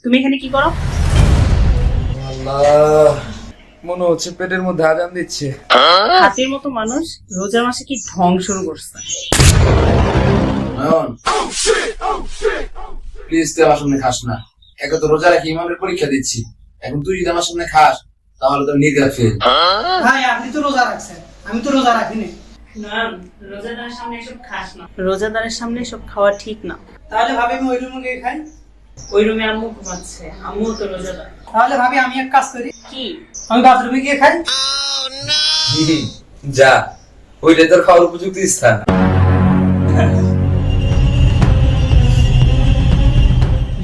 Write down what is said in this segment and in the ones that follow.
তুমি এখানে কি করো? আল্লাহ, মনে হচ্ছে পেটের মধ্যে আজান দিচ্ছে। হাতির মতো মানুষ রোজার মাসে কি ঢং শুরু করছে। নয়ন, প্লিজ তুই আমার সামনে খাস না। একে তো রোজা রাখি ইমানের পরীক্ষা দিচ্ছি, এখন তুই যদি আমার সামনে খাস তাহলে তো নির্ঘাত ফেল। ভাই আপনি তো রোজা রাখছেন, আমি তো রোজা রাখিনি। রোজাদারের সামনে এসব খাস না। রোজাদারের সামনে এসব খাওয়া ঠিক না। তাহলে ভাবি আমি ওই রুমে গিয়ে খাই। ওই রুমে আম্মু ঘুমাচ্ছে, আম্মু তো রোজাদার। তাহলে ভাবি আমি এক কাজ করি, কি? আমি বাথরুমে গিয়ে খাই। যা, ওইটাই তোর খাওয়ার উপযুক্ত স্থান।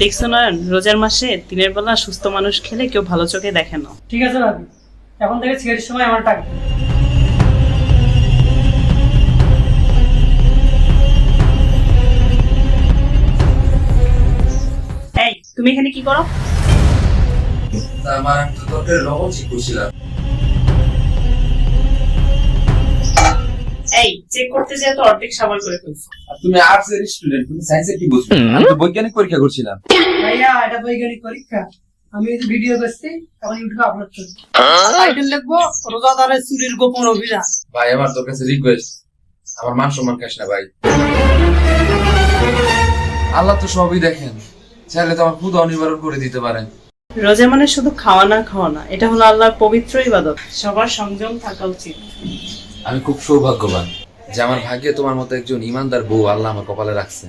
দেখছো নয়ন, রোজার মাসে দিনের বেলা সুস্থ মানুষ খেলে কেউ ভালো চোখে দেখে না। ঠিক আছে ভাবি, এখন থেকে ছিয়ারির সময় আমার টাকা। এই তুমি এখানে কি করো? আমার তো তোকে লবণ চেক করছিলাম। এই চেক করতে যেয়ে তো অর্ধেক সাবার করে ফেলছো। আর তুমি আর্টস এর স্টুডেন্ট, তুমি সায়েন্সের কি বুঝবে? আমি তো বৈজ্ঞানিক পরীক্ষা করছিলাম। ভাইয়া এটা বৈজ্ঞানিক পরীক্ষা। আমি এই যে ভিডিও করছি, এখন ইউটিউবে আপলোড করছি। টাইটেল লিখবো রোজাদারের চুরির গোপন অভিযান। ভাই আমার তোর কাছে রিকোয়েস্ট, আমার মান সম্মান খাস না ভাই। আল্লাহ তো সবই দেখেন, চাইলে তো আমার ক্ষুধা নিবারণ করে দিতে পারেন। রোজা মানে শুধু খাওয়া না, এটা হলো আল্লাহর পবিত্র ইবাদত। সবার সংযম থাকা উচিত। আমি খুব সৌভাগ্যবান যে আমার ভাগ্যে তোমার মতো একজন ইমানদার বউ আল্লাহ আমার কপালে রাখছে।